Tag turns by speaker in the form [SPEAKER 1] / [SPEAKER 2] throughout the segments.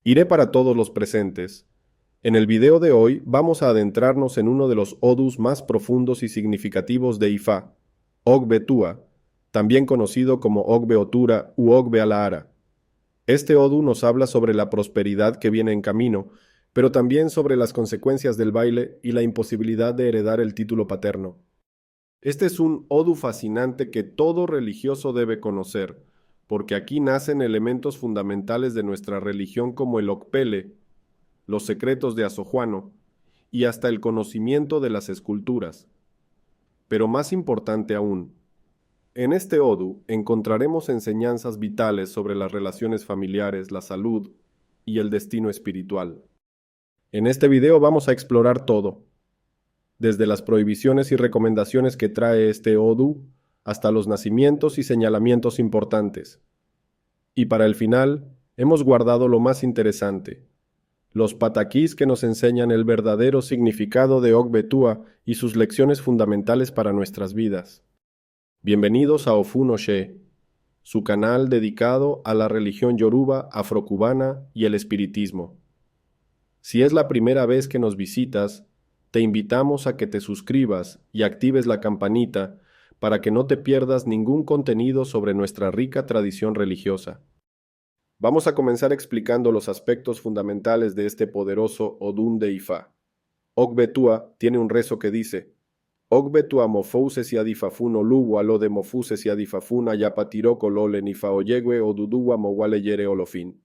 [SPEAKER 1] Iré para todos los presentes. En el video de hoy vamos a adentrarnos en uno de los odus más profundos y significativos de Ifá, Ogbe Tua, también conocido como Ogbe Otura u Ogbe Alaara. Este odu nos habla sobre la prosperidad que viene en camino, pero también sobre las consecuencias del baile y la imposibilidad de heredar el título paterno. Este es un odu fascinante que todo religioso debe conocer, porque aquí nacen elementos fundamentales de nuestra religión como el Okpele, los secretos de Asojuano y hasta el conocimiento de las esculturas. Pero más importante aún, en este odu encontraremos enseñanzas vitales sobre las relaciones familiares, la salud y el destino espiritual. En este video vamos a explorar todo, desde las prohibiciones y recomendaciones que trae este odu hasta los nacimientos y señalamientos importantes. Y para el final, hemos guardado lo más interesante, los pataquís que nos enseñan el verdadero significado de Ogbe Tua y sus lecciones fundamentales para nuestras vidas. Bienvenidos a Ofun Oshe, su canal dedicado a la religión yoruba, afrocubana y el espiritismo. Si es la primera vez que nos visitas, te invitamos a que te suscribas y actives la campanita para que no te pierdas ningún contenido sobre nuestra rica tradición religiosa. Vamos a comenzar explicando los aspectos fundamentales de este poderoso Odún de Ifá. Ogbe Tua tiene un rezo que dice: Ogbe Tua mofouses y adifafun olugu alo de mofuses y adifafun ayapatiroko lole nifa oyegwe oduduwa mowale yere olofin.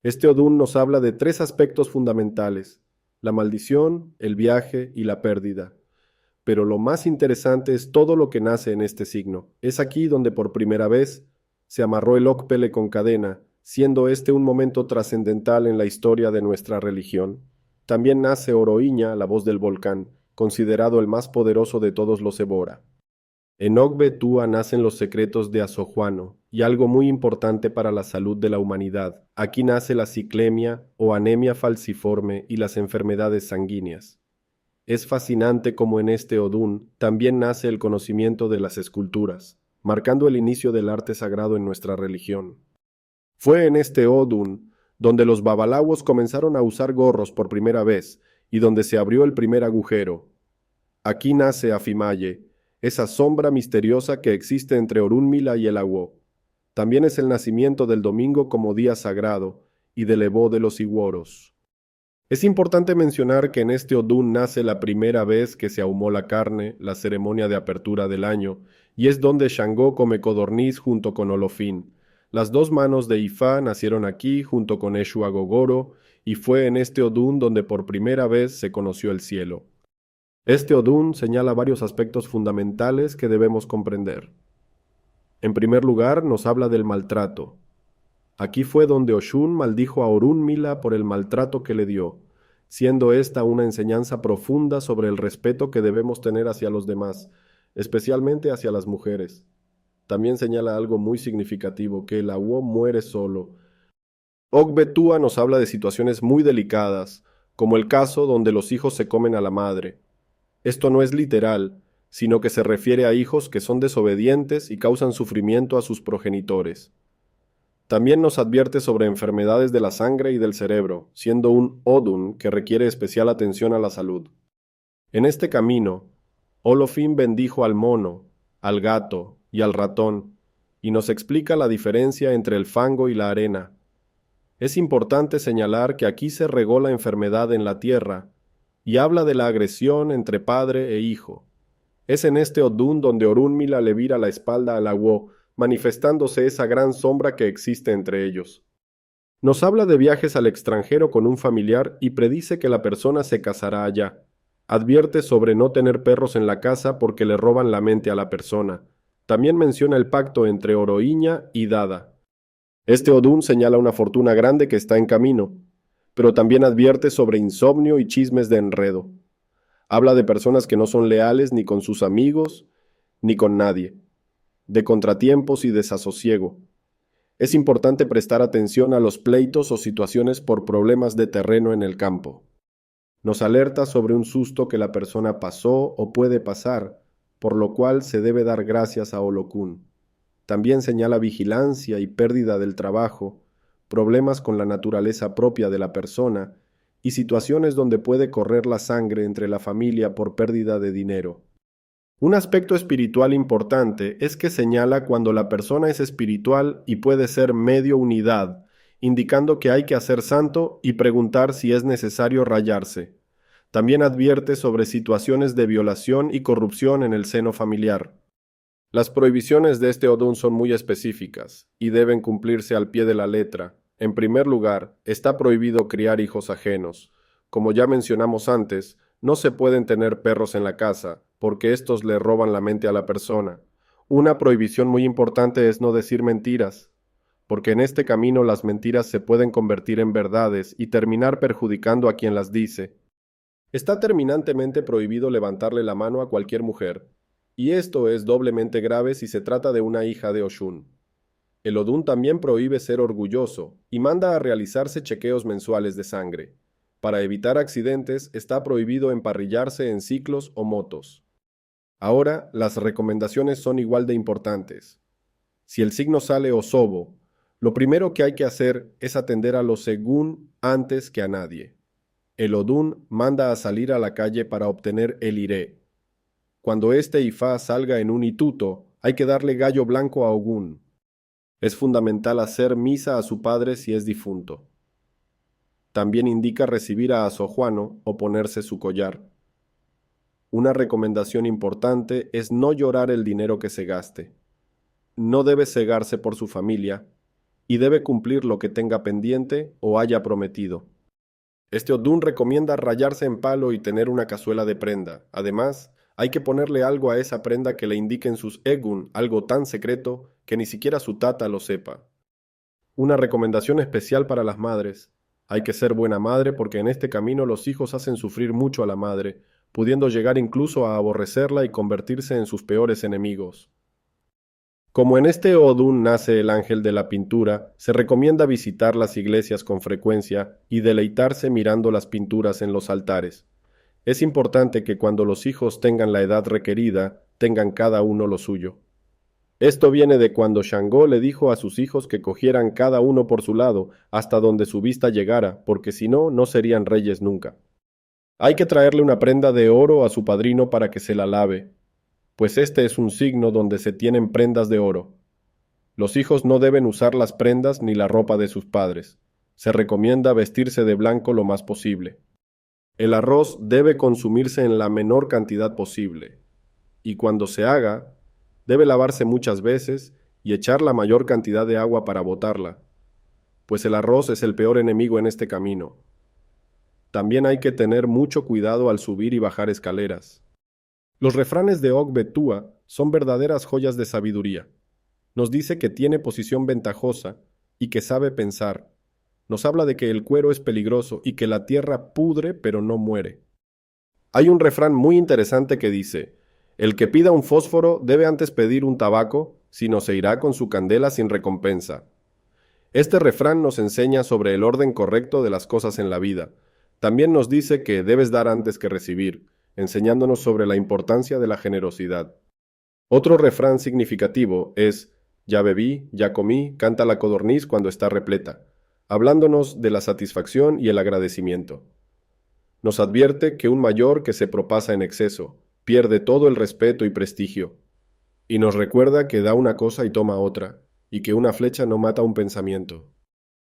[SPEAKER 1] Este Odún nos habla de tres aspectos fundamentales: la maldición, el viaje y la pérdida. Pero lo más interesante es todo lo que nace en este signo. Es aquí donde por primera vez se amarró el Okpele con cadena, siendo este un momento trascendental en la historia de nuestra religión. También nace Oroiña, la voz del volcán, considerado el más poderoso de todos los Ebora. En Ogbe Tua nacen los secretos de Asojuano, y algo muy importante para la salud de la humanidad. Aquí nace la ciclemia o anemia falciforme y las enfermedades sanguíneas. Es fascinante como en este Odún también nace el conocimiento de las esculturas, marcando el inicio del arte sagrado en nuestra religión. Fue en este Odún donde los babalawos comenzaron a usar gorros por primera vez y donde se abrió el primer agujero. Aquí nace Afimaye, esa sombra misteriosa que existe entre Orunmila y el Awo. También es el nacimiento del domingo como día sagrado y del Ebó de los Iguoros. Es importante mencionar que en este Odún nace la primera vez que se ahumó la carne, la ceremonia de apertura del año, y es donde Xangó come codorniz junto con Olofín. Las dos manos de Ifá nacieron aquí junto con Eshu Agogoro, y fue en este Odún donde por primera vez se conoció el cielo. Este Odún señala varios aspectos fundamentales que debemos comprender. En primer lugar, nos habla del maltrato. Aquí fue donde Oshun maldijo a Orunmila por el maltrato que le dio, siendo esta una enseñanza profunda sobre el respeto que debemos tener hacia los demás, especialmente hacia las mujeres. También señala algo muy significativo, que el Awo muere solo. Ogbe Tua nos habla de situaciones muy delicadas, como el caso donde los hijos se comen a la madre. Esto no es literal, sino que se refiere a hijos que son desobedientes y causan sufrimiento a sus progenitores. También nos advierte sobre enfermedades de la sangre y del cerebro, siendo un Odún que requiere especial atención a la salud. En este camino, Olofín bendijo al mono, al gato y al ratón, y nos explica la diferencia entre el fango y la arena. Es importante señalar que aquí se regó la enfermedad en la tierra, y habla de la agresión entre padre e hijo. Es en este Odún donde Orunmila le vira la espalda al Awo, manifestándose esa gran sombra que existe entre ellos. Nos habla de viajes al extranjero con un familiar y predice que la persona se casará allá. Advierte sobre no tener perros en la casa porque le roban la mente a la persona. También menciona el pacto entre Oroiña y Dada. Este Odún señala una fortuna grande que está en camino, pero también advierte sobre insomnio y chismes de enredo. Habla de personas que no son leales ni con sus amigos, ni con nadie, de contratiempos y desasosiego. Es importante prestar atención a los pleitos o situaciones por problemas de terreno en el campo. Nos alerta sobre un susto que la persona pasó o puede pasar, por lo cual se debe dar gracias a Olokun. También señala vigilancia y pérdida del trabajo, problemas con la naturaleza propia de la persona y situaciones donde puede correr la sangre entre la familia por pérdida de dinero. Un aspecto espiritual importante es que señala cuando la persona es espiritual y puede ser medio unidad, indicando que hay que hacer santo y preguntar si es necesario rayarse. También advierte sobre situaciones de violación y corrupción en el seno familiar. Las prohibiciones de este Odún son muy específicas y deben cumplirse al pie de la letra. En primer lugar, está prohibido criar hijos ajenos. Como ya mencionamos antes, no se pueden tener perros en la casa, porque estos le roban la mente a la persona. Una prohibición muy importante es no decir mentiras, porque en este camino las mentiras se pueden convertir en verdades y terminar perjudicando a quien las dice. Está terminantemente prohibido levantarle la mano a cualquier mujer, y esto es doblemente grave si se trata de una hija de Oshun. El Odún también prohíbe ser orgulloso y manda a realizarse chequeos mensuales de sangre. Para evitar accidentes, está prohibido emparrillarse en ciclos o motos. Ahora, las recomendaciones son igual de importantes. Si el signo sale osobo, lo primero que hay que hacer es atender a lo según antes que a nadie. El Odún manda a salir a la calle para obtener el iré. Cuando este Ifá salga en un ituto, hay que darle gallo blanco a Ogún. Es fundamental hacer misa a su padre si es difunto. También indica recibir a Asojuano o ponerse su collar. Una recomendación importante es no llorar el dinero que se gaste. No debe cegarse por su familia y debe cumplir lo que tenga pendiente o haya prometido. Este Odún recomienda rayarse en palo y tener una cazuela de prenda. Además, hay que ponerle algo a esa prenda que le indique en sus egun, algo tan secreto que ni siquiera su tata lo sepa. Una recomendación especial para las madres. Hay que ser buena madre porque en este camino los hijos hacen sufrir mucho a la madre, pudiendo llegar incluso a aborrecerla y convertirse en sus peores enemigos. Como en este Odún nace el ángel de la pintura, se recomienda visitar las iglesias con frecuencia y deleitarse mirando las pinturas en los altares. Es importante que cuando los hijos tengan la edad requerida, tengan cada uno lo suyo. Esto viene de cuando Shango le dijo a sus hijos que cogieran cada uno por su lado, hasta donde su vista llegara, porque si no, no serían reyes nunca. Hay que traerle una prenda de oro a su padrino para que se la lave, pues este es un signo donde se tienen prendas de oro. Los hijos no deben usar las prendas ni la ropa de sus padres. Se recomienda vestirse de blanco lo más posible. El arroz debe consumirse en la menor cantidad posible, y cuando se haga, debe lavarse muchas veces y echar la mayor cantidad de agua para botarla, pues el arroz es el peor enemigo en este camino. También hay que tener mucho cuidado al subir y bajar escaleras. Los refranes de Og Betúa son verdaderas joyas de sabiduría. Nos dice que tiene posición ventajosa y que sabe pensar. Nos habla de que el cuero es peligroso y que la tierra pudre pero no muere. Hay un refrán muy interesante que dice: el que pida un fósforo debe antes pedir un tabaco, si no se irá con su candela sin recompensa. Este refrán nos enseña sobre el orden correcto de las cosas en la vida. También nos dice que debes dar antes que recibir, enseñándonos sobre la importancia de la generosidad. Otro refrán significativo es: ya bebí, ya comí, canta la codorniz cuando está repleta, hablándonos de la satisfacción y el agradecimiento. Nos advierte que un mayor que se propasa en exceso pierde todo el respeto y prestigio, y nos recuerda que da una cosa y toma otra, y que una flecha no mata un pensamiento.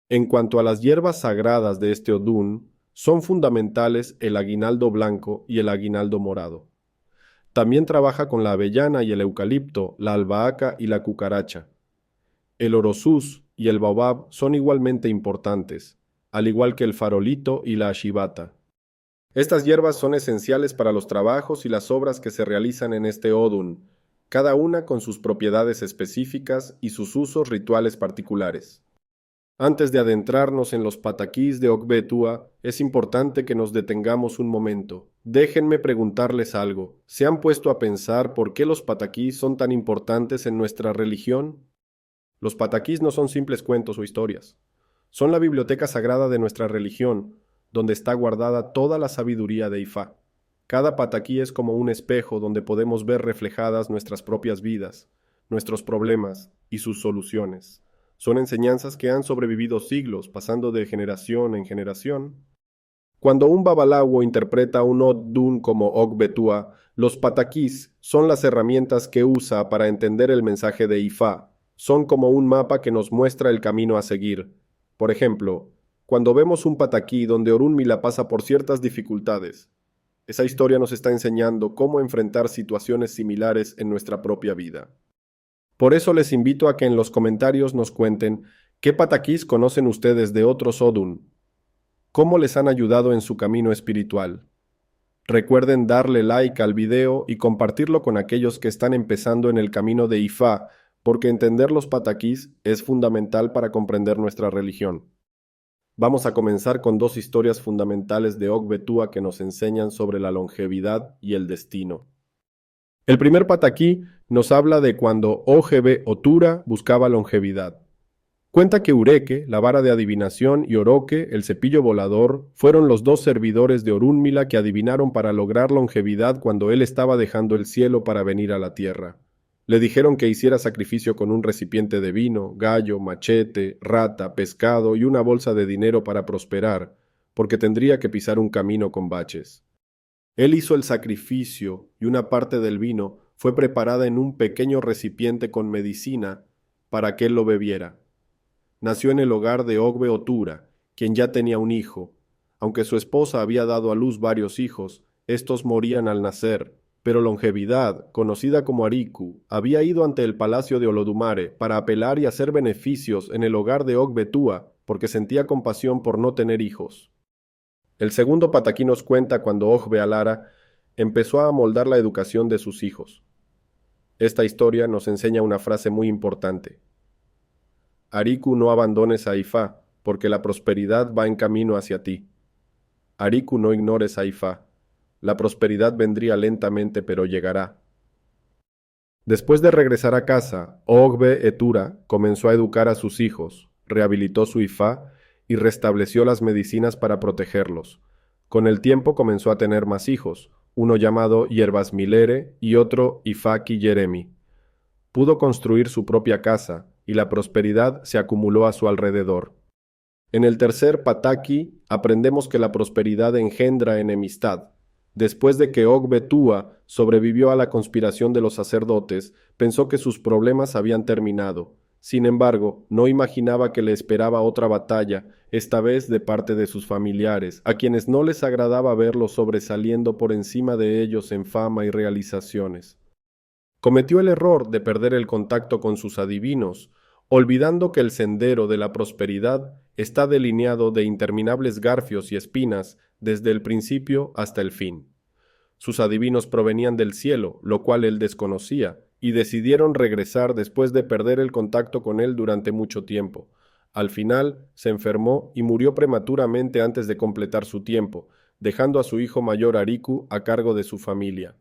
[SPEAKER 1] En cuanto a las hierbas sagradas de este Odún, son fundamentales el aguinaldo blanco y el aguinaldo morado. También trabaja con la avellana y el eucalipto, la albahaca y la cucaracha. El orosús y el baobab son igualmente importantes, al igual que el farolito y la ashibata. Estas hierbas son esenciales para los trabajos y las obras que se realizan en este Odún, cada una con sus propiedades específicas y sus usos rituales particulares. Antes de adentrarnos en los pataquís de Og Betúa, es importante que nos detengamos un momento. Déjenme preguntarles algo. ¿Se han puesto a pensar por qué los pataquís son tan importantes en nuestra religión? Los pataquís no son simples cuentos o historias. Son la biblioteca sagrada de nuestra religión, donde está guardada toda la sabiduría de Ifá. Cada pataquí es como un espejo donde podemos ver reflejadas nuestras propias vidas, nuestros problemas y sus soluciones. Son enseñanzas que han sobrevivido siglos, pasando de generación en generación. Cuando un babalawo interpreta un Odun como Ogbetua, los pataquís son las herramientas que usa para entender el mensaje de Ifá. Son como un mapa que nos muestra el camino a seguir. Por ejemplo, cuando vemos un pataquí donde Orunmila pasa por ciertas dificultades, esa historia nos está enseñando cómo enfrentar situaciones similares en nuestra propia vida. Por eso les invito a que en los comentarios nos cuenten qué pataquís conocen ustedes de otros Odun. ¿Cómo les han ayudado en su camino espiritual? Recuerden darle like al video y compartirlo con aquellos que están empezando en el camino de Ifá, porque entender los pataquís es fundamental para comprender nuestra religión. Vamos a comenzar con dos historias fundamentales de Ogbetua que nos enseñan sobre la longevidad y el destino. El primer pataquí nos habla de cuando Ogebe Otura buscaba longevidad. Cuenta que Ureke, la vara de adivinación, y Oroque, el cepillo volador, fueron los dos servidores de Orunmila que adivinaron para lograr longevidad cuando él estaba dejando el cielo para venir a la tierra. Le dijeron que hiciera sacrificio con un recipiente de vino, gallo, machete, rata, pescado y una bolsa de dinero para prosperar, porque tendría que pisar un camino con baches. Él hizo el sacrificio y una parte del vino fue preparada en un pequeño recipiente con medicina para que él lo bebiera. Nació en el hogar de Ogbe Otura, quien ya tenía un hijo. Aunque su esposa había dado a luz varios hijos, estos morían al nacer, pero Longevidad, conocida como Ariku, había ido ante el palacio de Olodumare para apelar y hacer beneficios en el hogar de Ogbe Tua, porque sentía compasión por no tener hijos. El segundo pataquí nos cuenta cuando Ogbe Alara empezó a amoldar la educación de sus hijos. Esta historia nos enseña una frase muy importante. Ariku, no abandones a Ifá, porque la prosperidad va en camino hacia ti. Ariku, no ignores a Ifá. La prosperidad vendría lentamente, pero llegará. Después de regresar a casa, Ogbe Etura comenzó a educar a sus hijos, rehabilitó su Ifá y restableció las medicinas para protegerlos. Con el tiempo comenzó a tener más hijos, uno llamado Yerbasmilere y otro Ifaki Yeremi. Pudo construir su propia casa, y la prosperidad se acumuló a su alrededor. En el tercer pataki aprendemos que la prosperidad engendra enemistad. Después de que Ogbe Tua sobrevivió a la conspiración de los sacerdotes, pensó que sus problemas habían terminado. Sin embargo, no imaginaba que le esperaba otra batalla, esta vez de parte de sus familiares, a quienes no les agradaba verlo sobresaliendo por encima de ellos en fama y realizaciones. Cometió el error de perder el contacto con sus adivinos, olvidando que el sendero de la prosperidad está delineado de interminables garfios y espinas desde el principio hasta el fin. Sus adivinos provenían del cielo, lo cual él desconocía, y decidieron regresar después de perder el contacto con él durante mucho tiempo. Al final, se enfermó y murió prematuramente antes de completar su tiempo, dejando a su hijo mayor Ariku a cargo de su familia.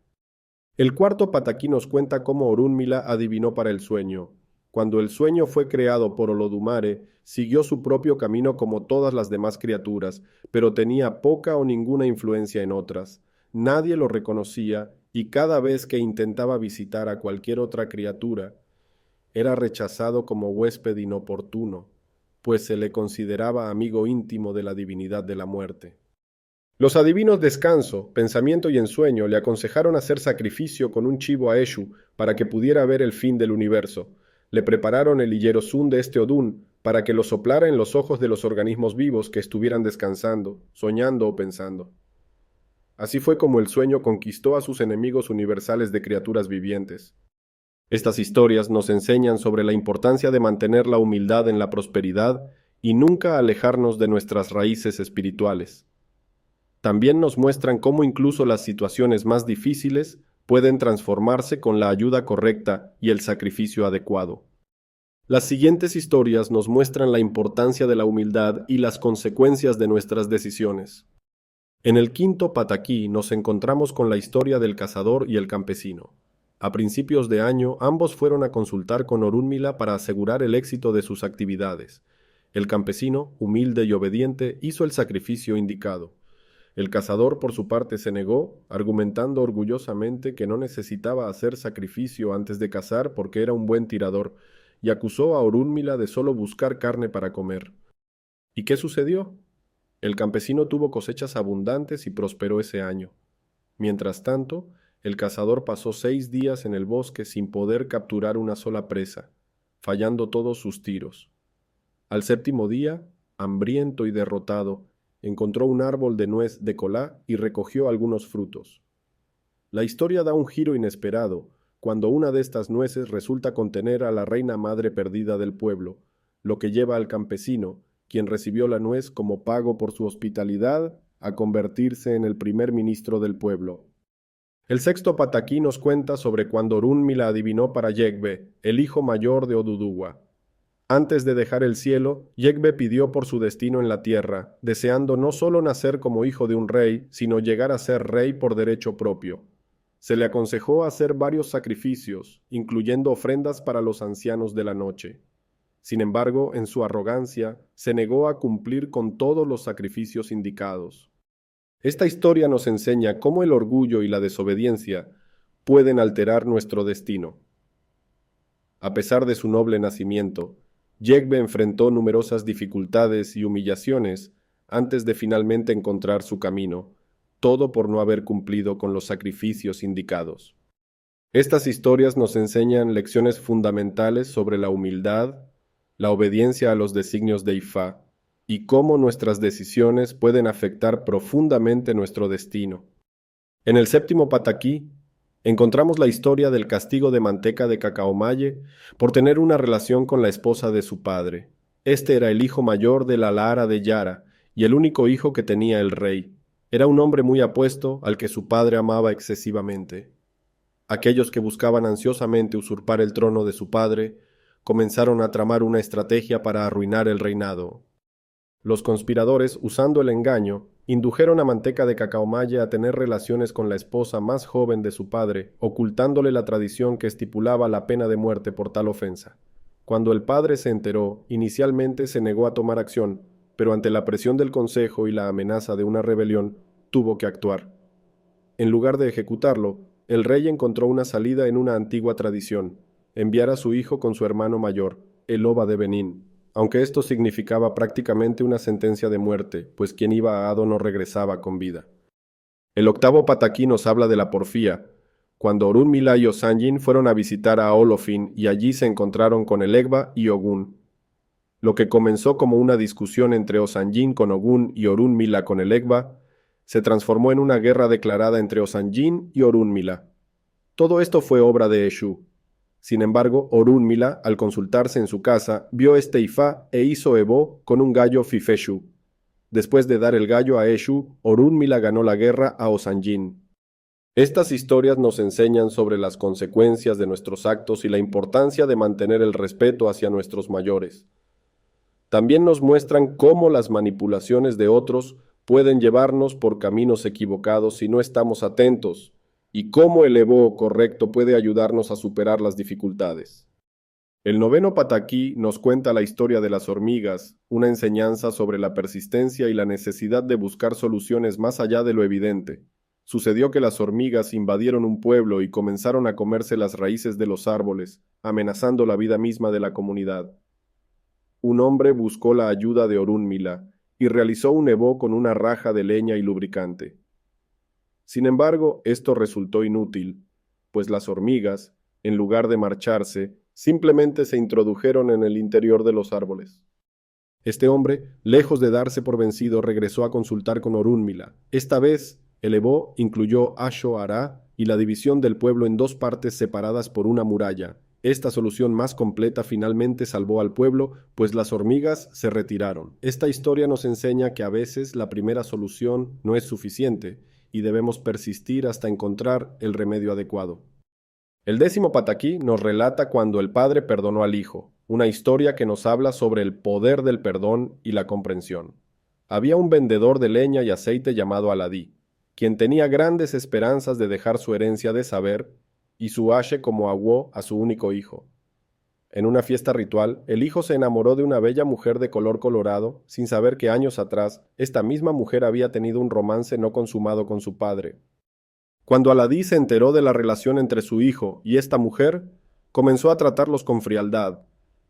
[SPEAKER 1] El cuarto pataquí nos cuenta cómo Orunmila adivinó para el sueño. Cuando el sueño fue creado por Olodumare, siguió su propio camino como todas las demás criaturas, pero tenía poca o ninguna influencia en otras. Nadie lo reconocía y cada vez que intentaba visitar a cualquier otra criatura, era rechazado como huésped inoportuno, pues se le consideraba amigo íntimo de la divinidad de la muerte. Los adivinos Descanso, Pensamiento y Ensueño le aconsejaron hacer sacrificio con un chivo a Eshu para que pudiera ver el fin del universo. Le prepararon el Hiyerozun de este Odún para que lo soplara en los ojos de los organismos vivos que estuvieran descansando, soñando o pensando. Así fue como el sueño conquistó a sus enemigos universales de criaturas vivientes. Estas historias nos enseñan sobre la importancia de mantener la humildad en la prosperidad y nunca alejarnos de nuestras raíces espirituales. También nos muestran cómo incluso las situaciones más difíciles pueden transformarse con la ayuda correcta y el sacrificio adecuado. Las siguientes historias nos muestran la importancia de la humildad y las consecuencias de nuestras decisiones. En el quinto pataquí nos encontramos con la historia del cazador y el campesino. A principios de año, ambos fueron a consultar con Orunmila para asegurar el éxito de sus actividades. El campesino, humilde y obediente, hizo el sacrificio indicado. El cazador, por su parte, se negó, argumentando orgullosamente que no necesitaba hacer sacrificio antes de cazar porque era un buen tirador, y acusó a Orúnmila de solo buscar carne para comer. ¿Y qué sucedió? El campesino tuvo cosechas abundantes y prosperó ese año. Mientras tanto, el cazador pasó 6 días en el bosque sin poder capturar una sola presa, fallando todos sus tiros. Al 7.º día, hambriento y derrotado, encontró un árbol de nuez de colá y recogió algunos frutos. La historia da un giro inesperado cuando una de estas nueces resulta contener a la reina madre perdida del pueblo, lo que lleva al campesino, quien recibió la nuez como pago por su hospitalidad, a convertirse en el primer ministro del pueblo. El sexto pataquí nos cuenta sobre cuando Orúnmila adivinó para Yegbe, el hijo mayor de Oduduwa. Antes de dejar el cielo, Yegbe pidió por su destino en la tierra, deseando no solo nacer como hijo de un rey, sino llegar a ser rey por derecho propio. Se le aconsejó hacer varios sacrificios, incluyendo ofrendas para los ancianos de la noche. Sin embargo, en su arrogancia, se negó a cumplir con todos los sacrificios indicados. Esta historia nos enseña cómo el orgullo y la desobediencia pueden alterar nuestro destino. A pesar de su noble nacimiento, Yegbe enfrentó numerosas dificultades y humillaciones antes de finalmente encontrar su camino, todo por no haber cumplido con los sacrificios indicados. Estas historias nos enseñan lecciones fundamentales sobre la humildad, la obediencia a los designios de Ifá, y cómo nuestras decisiones pueden afectar profundamente nuestro destino. En el 7.º pataquí, encontramos la historia del castigo de Manteca de Cacaomalle por tener una relación con la esposa de su padre. Este era el hijo mayor de la Lara de Yara y el único hijo que tenía el rey. Era un hombre muy apuesto al que su padre amaba excesivamente. Aquellos que buscaban ansiosamente usurpar el trono de su padre comenzaron a tramar una estrategia para arruinar el reinado. Los conspiradores, usando el engaño, indujeron a Manteca de Cacaomalle a tener relaciones con la esposa más joven de su padre, ocultándole la tradición que estipulaba la pena de muerte por tal ofensa. Cuando el padre se enteró, inicialmente se negó a tomar acción, pero ante la presión del consejo y la amenaza de una rebelión, tuvo que actuar. En lugar de ejecutarlo, el rey encontró una salida en una antigua tradición: enviar a su hijo con su hermano mayor, el Oba de Benín, aunque esto significaba prácticamente una sentencia de muerte, pues quien iba a Hado no regresaba con vida. El 8.º pataquí nos habla de la porfía, cuando Orúnmila y Osanjin fueron a visitar a Olofin y allí se encontraron con el Egba y Ogún. Lo que comenzó como una discusión entre Osanjin con Ogún y Orúnmila con el Egba, se transformó en una guerra declarada entre Osanjin y Orúnmila. Todo esto fue obra de Eshu. Sin embargo, Orúnmila, al consultarse en su casa, vio este Ifá e hizo Ebó con un gallo Fifeshu. Después de dar el gallo a Eshu, Orúnmila ganó la guerra a Osanjin. Estas historias nos enseñan sobre las consecuencias de nuestros actos y la importancia de mantener el respeto hacia nuestros mayores. También nos muestran cómo las manipulaciones de otros pueden llevarnos por caminos equivocados si no estamos atentos, y cómo el Ebó correcto puede ayudarnos a superar las dificultades. El 9.º pataquí nos cuenta la historia de las hormigas, una enseñanza sobre la persistencia y la necesidad de buscar soluciones más allá de lo evidente. Sucedió que las hormigas invadieron un pueblo y comenzaron a comerse las raíces de los árboles, amenazando la vida misma de la comunidad. Un hombre buscó la ayuda de Orúnmila y realizó un Ebó con una raja de leña y lubricante. Sin embargo, esto resultó inútil, pues las hormigas, en lugar de marcharse, simplemente se introdujeron en el interior de los árboles. Este hombre, lejos de darse por vencido, regresó a consultar con Orúnmila. Esta vez, el Ebó incluyó Asho Ará y la división del pueblo en 2 partes separadas por una muralla. Esta solución más completa finalmente salvó al pueblo, pues las hormigas se retiraron. Esta historia nos enseña que a veces la primera solución no es suficiente, y debemos persistir hasta encontrar el remedio adecuado. El 10.º pataquí nos relata cuando el padre perdonó al hijo, una historia que nos habla sobre el poder del perdón y la comprensión. Había un vendedor de leña y aceite llamado Aladí, quien tenía grandes esperanzas de dejar su herencia de saber y su ashe como aguó a su único hijo. En una fiesta ritual, el hijo se enamoró de una bella mujer de color colorado, sin saber que años atrás, esta misma mujer había tenido un romance no consumado con su padre. Cuando Aladí se enteró de la relación entre su hijo y esta mujer, comenzó a tratarlos con frialdad,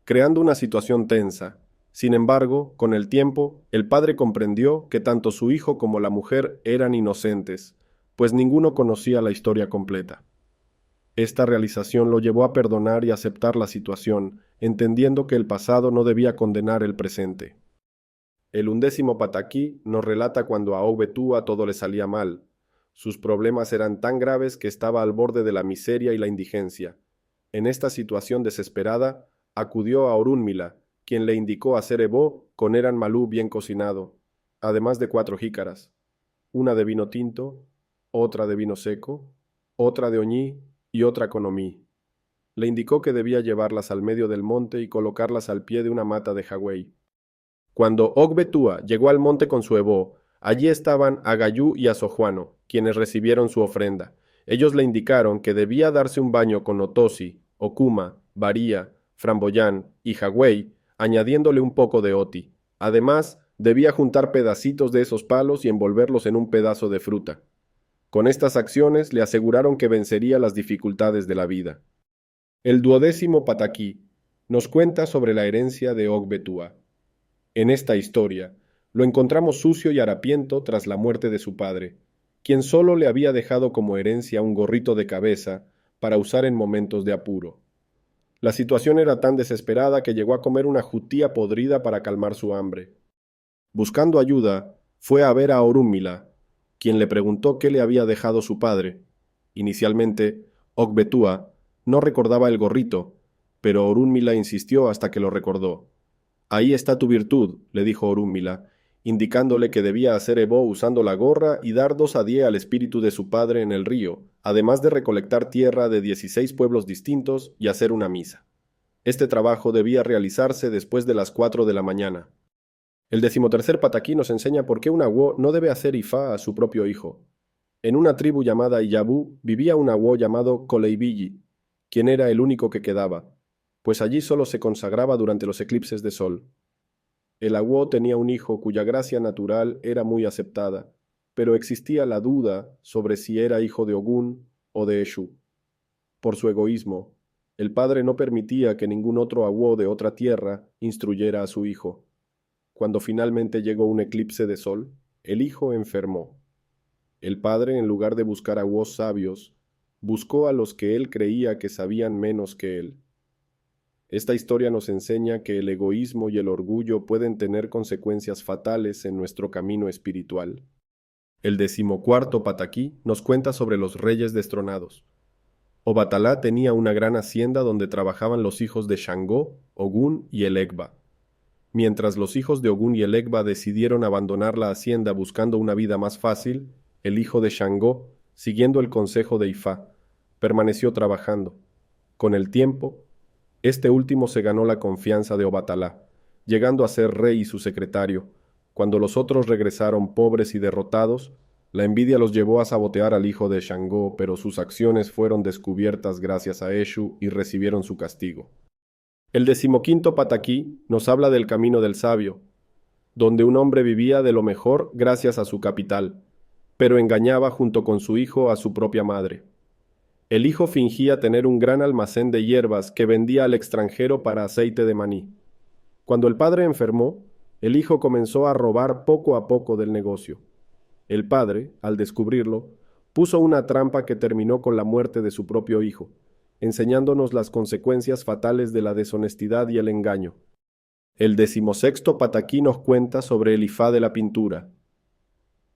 [SPEAKER 1] creando una situación tensa. Sin embargo, con el tiempo, el padre comprendió que tanto su hijo como la mujer eran inocentes, pues ninguno conocía la historia completa. Esta realización lo llevó a perdonar y aceptar la situación, entendiendo que el pasado no debía condenar el presente. El 11º pataquí nos relata cuando a Ogbetúa todo le salía mal. Sus problemas eran tan graves que estaba al borde de la miseria y la indigencia. En esta situación desesperada, acudió a Orúnmila, quien le indicó hacer ebó con eran malú bien cocinado, además de 4 jícaras, una de vino tinto, otra de vino seco, otra de oñí y otra con omí. Le indicó que debía llevarlas al medio del monte y colocarlas al pie de una mata de jagüey. Cuando Ogbetúa llegó al monte con su ebó, allí estaban Agayú y Azojuano, quienes recibieron su ofrenda. Ellos le indicaron que debía darse un baño con otosi, ocuma, varía, framboyán y jagüey, añadiéndole un poco de oti. Además, debía juntar pedacitos de esos palos y envolverlos en un pedazo de fruta. Con estas acciones le aseguraron que vencería las dificultades de la vida. El 12º pataquí nos cuenta sobre la herencia de Ogbetúa. En esta historia, lo encontramos sucio y harapiento tras la muerte de su padre, quien solo le había dejado como herencia un gorrito de cabeza para usar en momentos de apuro. La situación era tan desesperada que llegó a comer una jutía podrida para calmar su hambre. Buscando ayuda, fue a ver a Orúnmila, quien le preguntó qué le había dejado su padre. Inicialmente, Ogbetúa no recordaba el gorrito, pero Orúnmila insistió hasta que lo recordó. Ahí está tu virtud, le dijo Orúnmila, indicándole que debía hacer ebó usando la gorra y dar 2 adie al espíritu de su padre en el río, además de recolectar tierra de 16 pueblos distintos y hacer una misa. Este trabajo debía realizarse después de las 4 de la mañana. El 13º pataquí nos enseña por qué un aguó no debe hacer ifá a su propio hijo. En una tribu llamada Iyabú vivía un aguó llamado Koleibilli, quien era el único que quedaba, pues allí solo se consagraba durante los eclipses de sol. El aguó tenía un hijo cuya gracia natural era muy aceptada, pero existía la duda sobre si era hijo de Ogún o de Eshu. Por su egoísmo, el padre no permitía que ningún otro aguó de otra tierra instruyera a su hijo. Cuando finalmente llegó un eclipse de sol, el hijo enfermó. El padre, en lugar de buscar aguós sabios, buscó a los que él creía que sabían menos que él. Esta historia nos enseña que el egoísmo y el orgullo pueden tener consecuencias fatales en nuestro camino espiritual. El 14º pataquí nos cuenta sobre los reyes destronados. Obatalá tenía una gran hacienda donde trabajaban los hijos de Shangó, Ogún y Elegba. Mientras los hijos de Ogún y Elegba decidieron abandonar la hacienda buscando una vida más fácil, el hijo de Shangó, siguiendo el consejo de Ifá, permaneció trabajando. Con el tiempo, este último se ganó la confianza de Obatalá, llegando a ser rey y su secretario. Cuando los otros regresaron pobres y derrotados, la envidia los llevó a sabotear al hijo de Shangó, pero sus acciones fueron descubiertas gracias a Eshu y recibieron su castigo. El 15º pataquí nos habla del camino del sabio, donde un hombre vivía de lo mejor gracias a su capital, pero engañaba junto con su hijo a su propia madre. El hijo fingía tener un gran almacén de hierbas que vendía al extranjero para aceite de maní. Cuando el padre enfermó, el hijo comenzó a robar poco a poco del negocio. El padre, al descubrirlo, puso una trampa que terminó con la muerte de su propio hijo, enseñándonos las consecuencias fatales de la deshonestidad y el engaño. El 16º pataquí nos cuenta sobre el ifá de la pintura.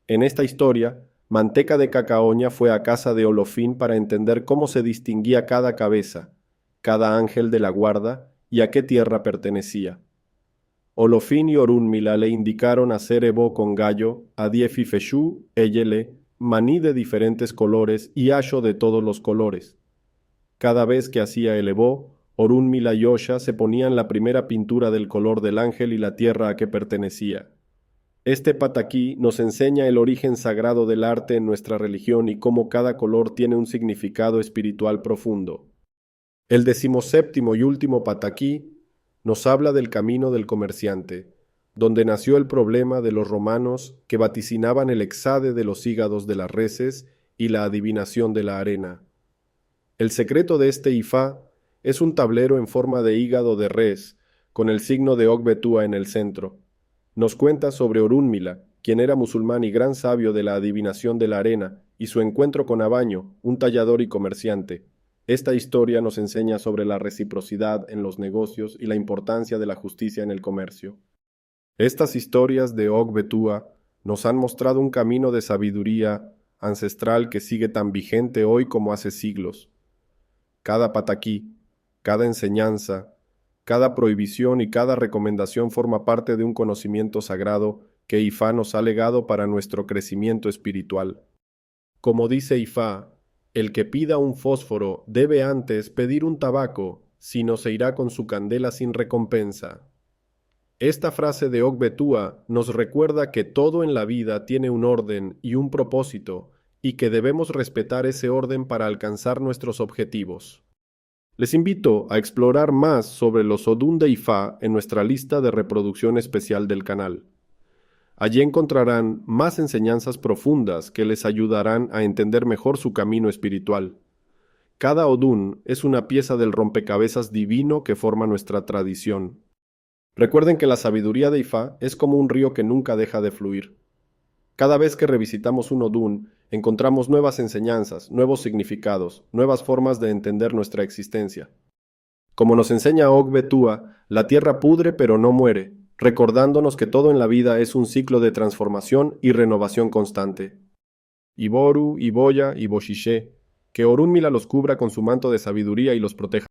[SPEAKER 1] En esta historia, Manteca de Cacaoña fue a casa de Olofín para entender cómo se distinguía cada cabeza, cada ángel de la guarda y a qué tierra pertenecía. Olofín y Orúnmila le indicaron hacer ebó con gallo, adiefi feshú, eyele, maní de diferentes colores y asho de todos los colores. Cada vez que hacía el ebó, Orúnmila y Osha se ponían la primera pintura del color del ángel y la tierra a que pertenecía. Este pataquí nos enseña el origen sagrado del arte en nuestra religión y cómo cada color tiene un significado espiritual profundo. El 17º y último pataquí nos habla del camino del comerciante, donde nació el problema de los romanos que vaticinaban el exade de los hígados de las reses y la adivinación de la arena. El secreto de este ifá es un tablero en forma de hígado de res, con el signo de Ogbetua en el centro. Nos cuenta sobre Orunmila, quien era musulmán y gran sabio de la adivinación de la arena, y su encuentro con Abaño, un tallador y comerciante. Esta historia nos enseña sobre la reciprocidad en los negocios y la importancia de la justicia en el comercio. Estas historias de Ogbetua nos han mostrado un camino de sabiduría ancestral que sigue tan vigente hoy como hace siglos. Cada pataquí, cada enseñanza, cada prohibición y cada recomendación forma parte de un conocimiento sagrado que Ifá nos ha legado para nuestro crecimiento espiritual. Como dice Ifá, el que pida un fósforo debe antes pedir un tabaco, si no se irá con su candela sin recompensa. Esta frase de Ogbetua nos recuerda que todo en la vida tiene un orden y un propósito, y que debemos respetar ese orden para alcanzar nuestros objetivos. Les invito a explorar más sobre los Odún de Ifá en nuestra lista de reproducción especial del canal. Allí encontrarán más enseñanzas profundas que les ayudarán a entender mejor su camino espiritual. Cada Odún es una pieza del rompecabezas divino que forma nuestra tradición. Recuerden que la sabiduría de Ifá es como un río que nunca deja de fluir. Cada vez que revisitamos un Odún, encontramos nuevas enseñanzas, nuevos significados, nuevas formas de entender nuestra existencia. Como nos enseña Ogbetua, la tierra pudre pero no muere, recordándonos que todo en la vida es un ciclo de transformación y renovación constante. Iboru, Iboya y Boshishe, que Orunmila los cubra con su manto de sabiduría y los proteja.